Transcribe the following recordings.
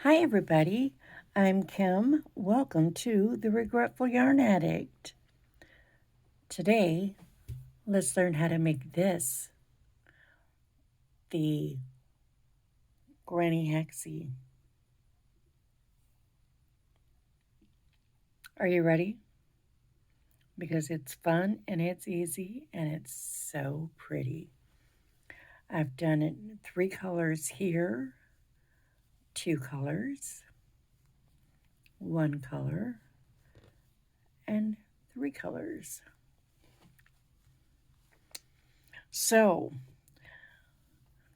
Hi everybody, I'm Kim. Welcome to the Regretful Yarn Addict. Today, let's learn how to make this, the Granny Hexie. Are you ready? Because it's fun and it's easy and it's so pretty. I've done it in 3 colors here, 2 colors, 1 color, and 3 colors. So,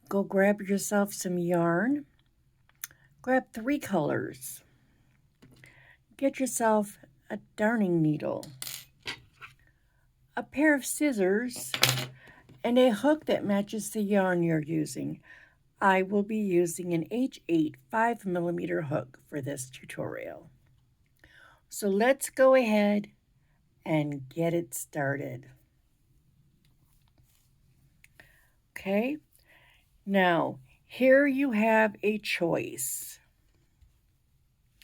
go grab yourself some yarn. Grab 3 colors. Get yourself a darning needle, a pair of scissors, and a hook that matches the yarn you're using. I will be using an H8 5mm hook for this tutorial. So let's go ahead and get it started. Okay, now here you have a choice.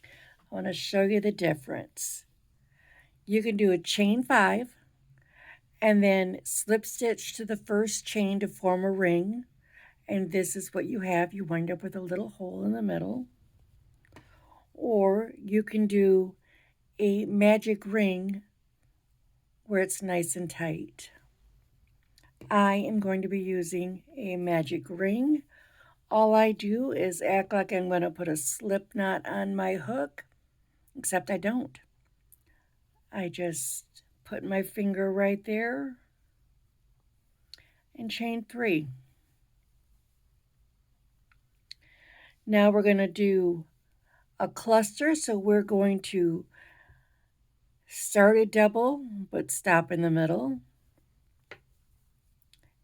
I want to show you the difference. You can do a chain 5 and then slip stitch to the first chain to form a ring. And this is what you have. You wind up with a little hole in the middle. Or you can do a magic ring where it's nice and tight. I am going to be using a magic ring. All I do is act like I'm going to put a slip knot on my hook, except I don't. I just put my finger right there and chain 3. Now we're going to do a cluster, so we're going to start a double but stop in the middle,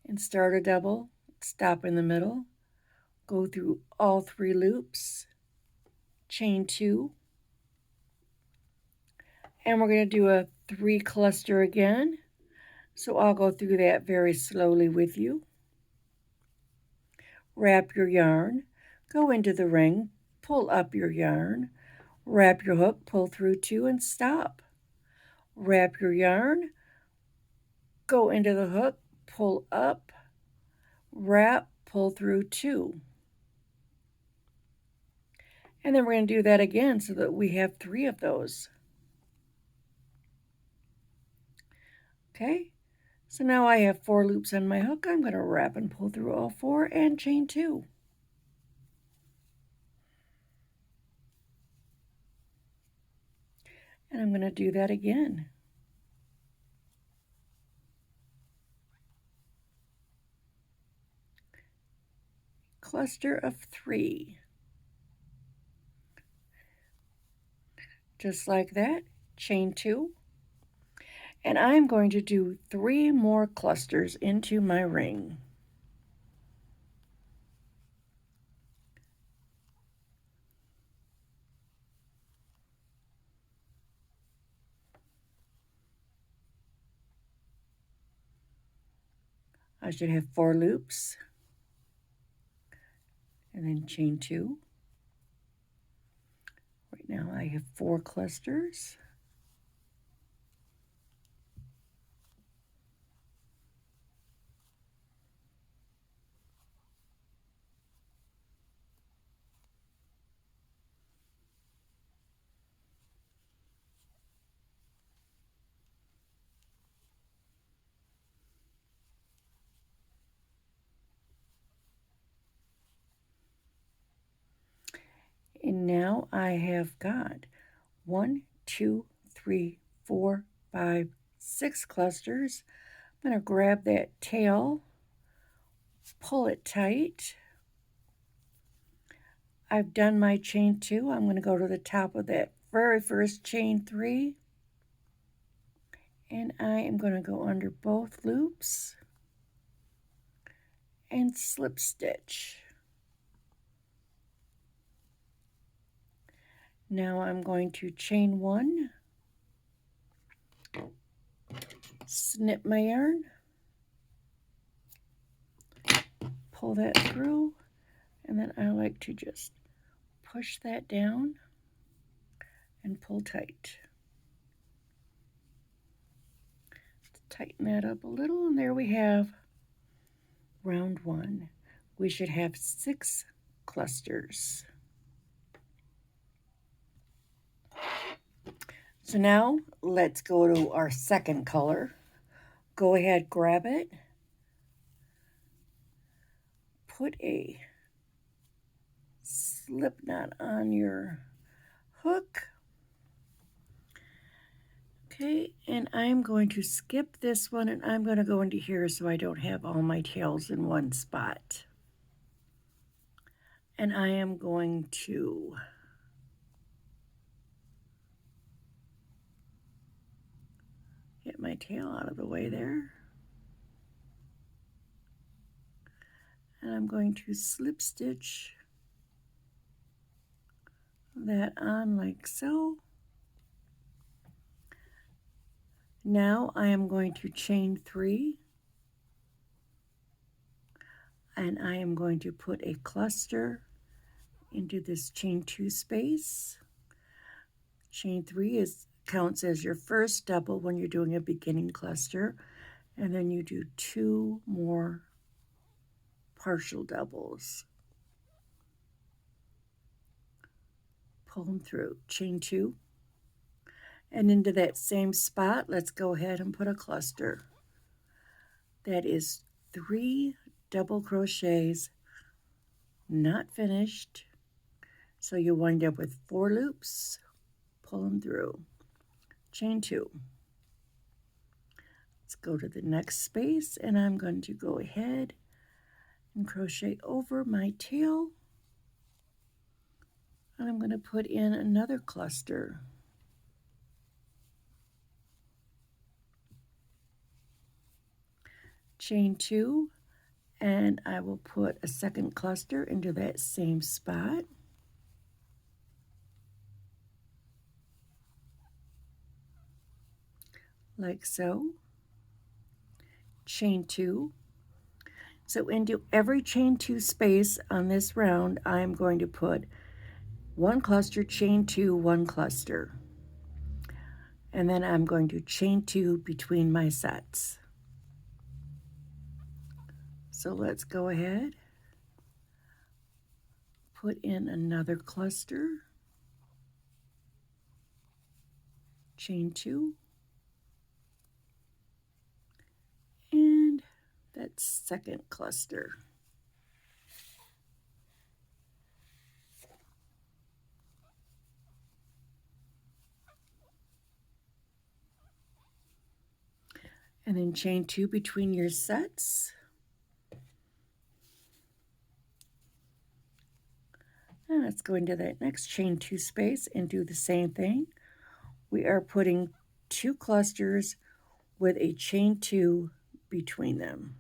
and start a double, stop in the middle, go through all 3 loops, chain 2, and we're going to do a 3 cluster again. So I'll go through that very slowly with you. Wrap your yarn, go into the ring, pull up your yarn, wrap your hook, pull through 2 and stop. Wrap your yarn, go into the hook, pull up, wrap, pull through 2. And then we're going to do that again so that we have 3 of those. Okay, so now I have 4 loops on my hook. I'm going to wrap and pull through all 4 and chain 2. And I'm going to do that again. Cluster of 3. Just like that, chain 2. And I'm going to do 3 more clusters into my ring. I should have 4 loops, and then chain 2. Right now I have 4 clusters. And now I have got 1, 2, 3, 4, 5, 6 clusters. I'm going to grab that tail, pull it tight. I've done my chain 2. I'm going to go to the top of that very first chain 3. And I am going to go under both loops and slip stitch. Now I'm going to chain 1, snip my yarn, pull that through, and then I like to just push that down and pull tight. Tighten that up a little, and there we have round 1. We should have 6 clusters. So now let's go to our second color. Go ahead, grab it, put a slip knot on your hook. Okay, and I'm going to skip this one, and I'm going to go into here so I don't have all my tails in one spot. And I am going to get my tail out of the way there. And I'm going to slip stitch that on like so. Now I am going to chain 3, and I am going to put a cluster into this chain 2 space. Chain 3 counts as your first double when you're doing a beginning cluster, and then you do 2 more partial doubles. Pull them through, chain 2, and into that same spot, let's go ahead and put a cluster. That is 3 double crochets, not finished, so you wind up with 4 loops. Pull them through, chain 2. Let's go to the next space, and I'm going to go ahead and crochet over my tail, and I'm going to put in another cluster. Chain 2, and I will put a second cluster into that same spot. Like so. Chain 2. So into every chain 2 space on this round, I'm going to put 1 cluster, chain 2, 1 cluster. And then I'm going to chain 2 between my sets. So let's go ahead, put in another cluster, chain 2, and that second cluster. And then chain 2 between your sets. And let's go into that next chain 2 space and do the same thing. We are putting 2 clusters with a chain 2 between them.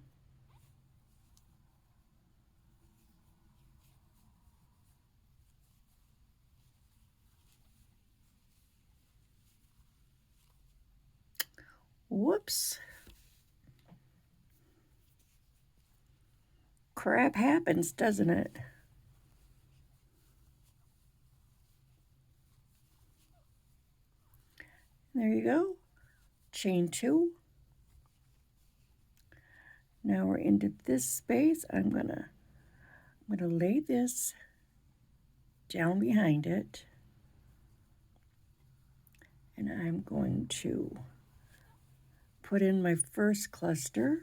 Whoops. Crap happens, doesn't it? There you go. Chain 2. Now we're into this space. I'm gonna lay this down behind it, and I'm going to put in my first cluster.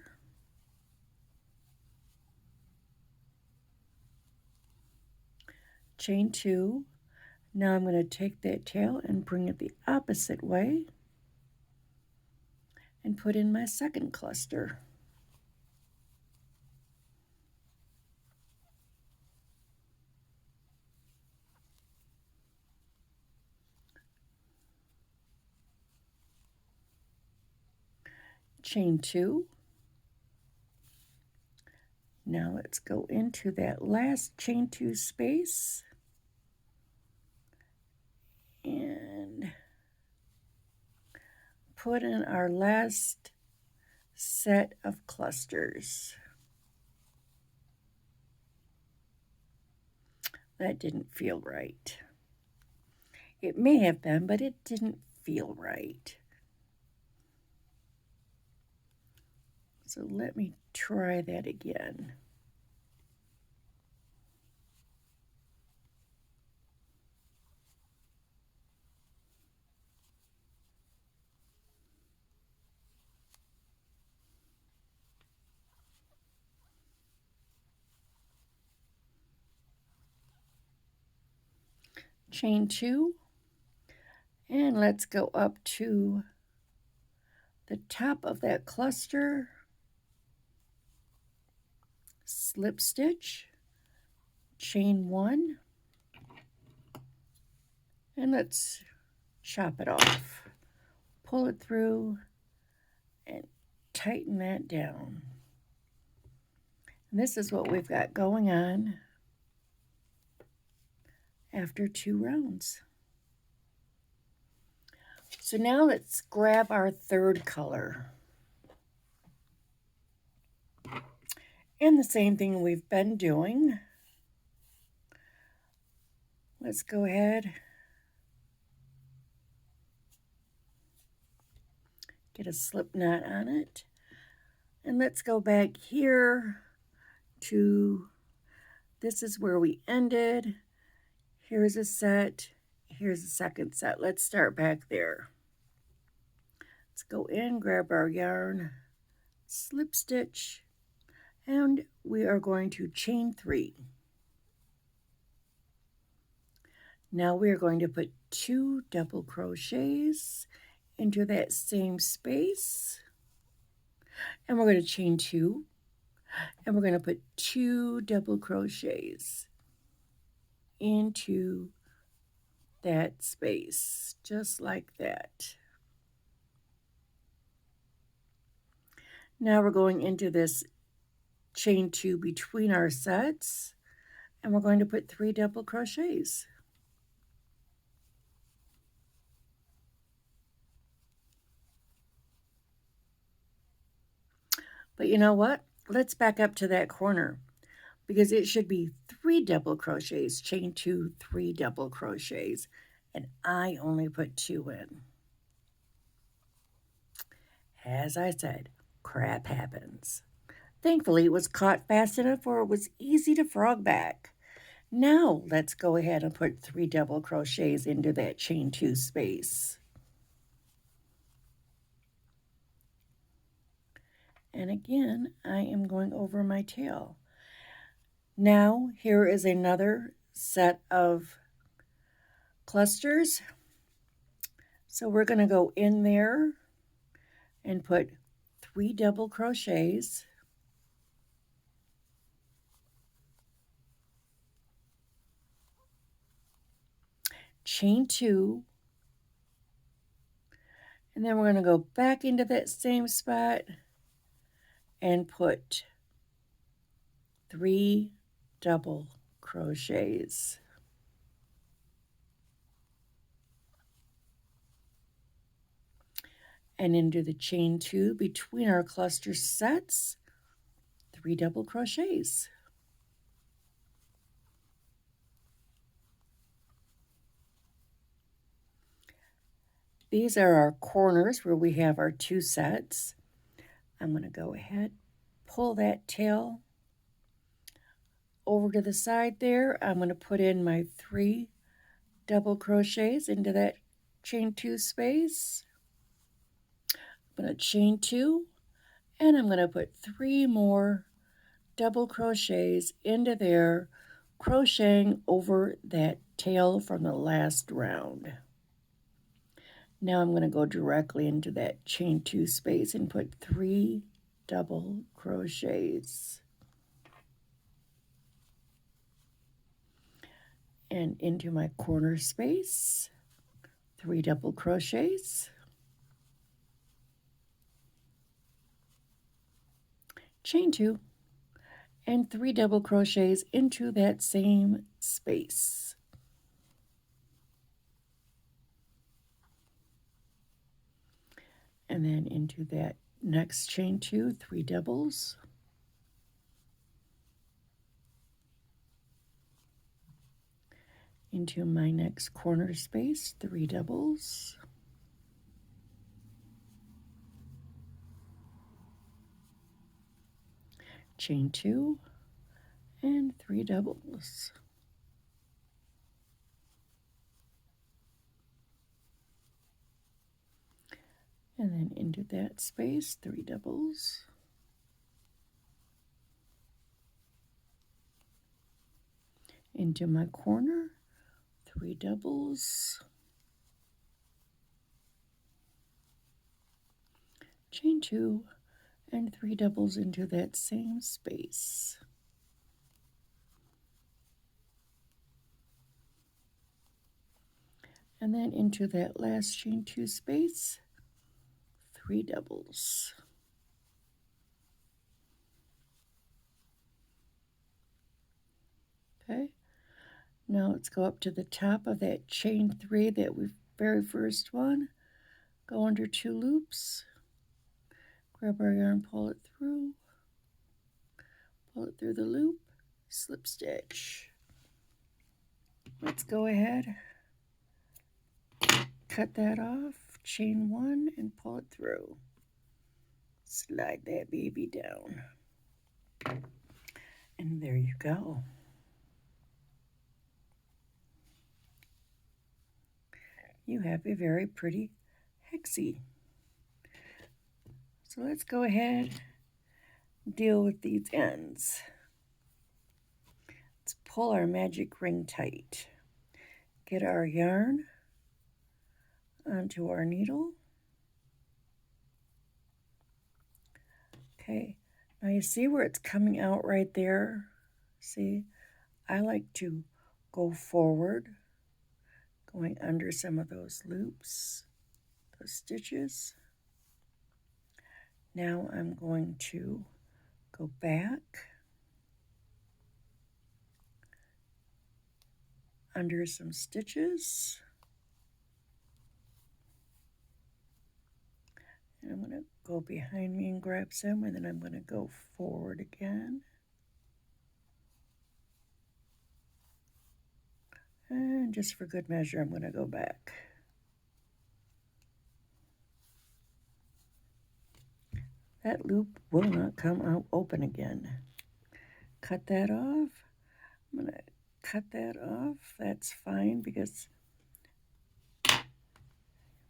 Chain 2. Now I'm going to take that tail and bring it the opposite way and put in my second cluster. Chain 2. Now let's go into that last chain 2 space and put in our last set of clusters. That didn't feel right. It may have been, but it didn't feel right. So let me try that again. Chain 2, and let's go up to the top of that cluster, slip stitch, chain 1, and let's chop it off. Pull it through and tighten that down. And this is what we've got going on after 2 rounds. So now let's grab our third color. And the same thing we've been doing. Let's go ahead, get a slip knot on it, and let's go back here to, this is where we ended. Here's a set, here's a second set. Let's start back there. Let's go in, grab our yarn, slip stitch, and we are going to chain 3. Now we are going to put 2 double crochets into that same space, and we're going to chain 2, and we're going to put 2 double crochets into that space, just like that. Now we're going into this chain 2 between our sets, and we're going to put 3 double crochets. But you know what? Let's back up to that corner, because it should be 3 double crochets, chain 2, 3 double crochets, and I only put 2 in. As I said, crap happens. Thankfully, it was caught fast enough where it was easy to frog back. Now let's go ahead and put 3 double crochets into that chain 2 space. And again, I am going over my tail. Now here is another set of clusters. So we're going to go in there and put 3 double crochets. Chain 2. And then we're going to go back into that same spot and put 3 double crochets. And into the chain 2 between our cluster sets, 3 double crochets. These are our corners where we have our 2 sets. I'm going to go ahead, pull that tail over to the side there. I'm going to put in my 3 double crochets into that chain 2 space. I'm going to chain 2, and I'm going to put 3 more double crochets into there, crocheting over that tail from the last round. Now I'm going to go directly into that chain 2 space and put 3 double crochets. And into my corner space, 3 double crochets. Chain 2, and 3 double crochets into that same space. And then into that next chain 2, 3 doubles. into my next corner space, 3 doubles, chain 2, and 3 doubles. And then into that space, 3 doubles, into my corner, 3 doubles, chain 2, and 3 doubles into that same space. And then into that last chain 2 space, 3 doubles. Okay, now let's go up to the top of that chain 3 that we very first one, go under 2 loops, grab our yarn, pull it through the loop, slip stitch. Let's go ahead, cut that off, chain 1 and pull it through. Slide that baby down. And there you go. You have a very pretty hexie. So let's go ahead and deal with these ends. Let's pull our magic ring tight. Get our yarn onto our needle. Okay, now you see where it's coming out right there? See, I like to go forward, going under some of those loops, those stitches. Now I'm going to go back under some stitches. And I'm going to go behind me and grab some, and then I'm going to go forward again. And just for good measure, I'm going to go back. That loop will not come out open again. Cut that off. I'm going to cut that off. That's fine because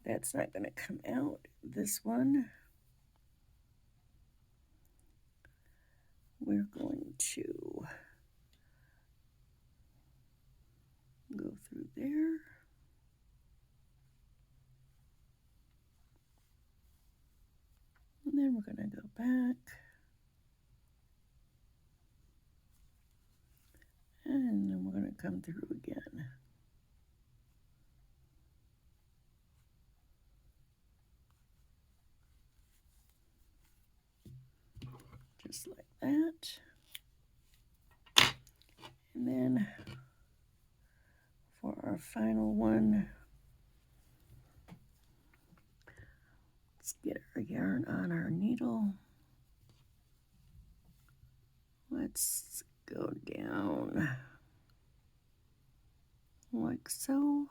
that's not going to come out. This one, we're going to go through there. And then we're going to go back. And then we're going to come through again. Just like that. And then for our final one, let's get our yarn on our needle. Let's go down like so.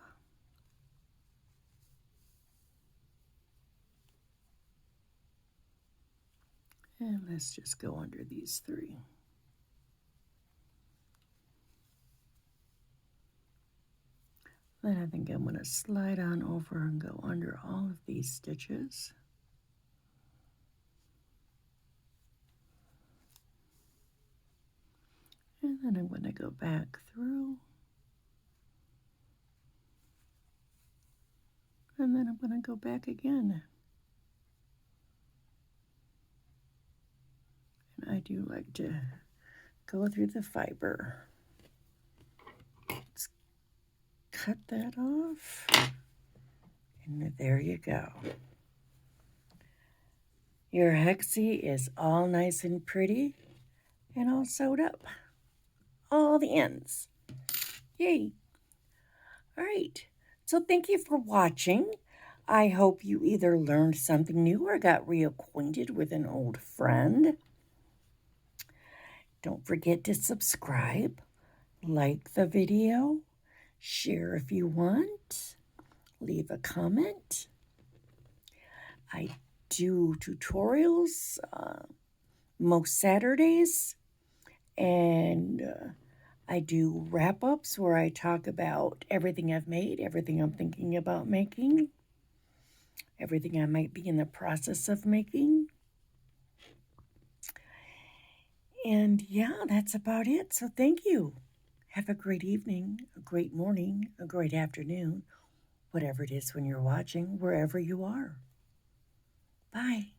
And let's just go under these 3. Then I think I'm going to slide on over and go under all of these stitches. And then I'm going to go back through. And then I'm going to go back again. And I do like to go through the fiber. Let's cut that off. And there you go. Your hexie is all nice and pretty and all sewed up. All the ends. Yay. All right. So thank you for watching. I hope you either learned something new or got reacquainted with an old friend. Don't forget to subscribe, like the video, Share if you want. Leave a comment. I do tutorials most Saturdays, and I do wrap-ups where I talk about everything I've made, everything I'm thinking about making, everything I might be in the process of making. And yeah, that's about it. So thank you. Have a great evening, a great morning, a great afternoon, whatever it is when you're watching, wherever you are. Bye.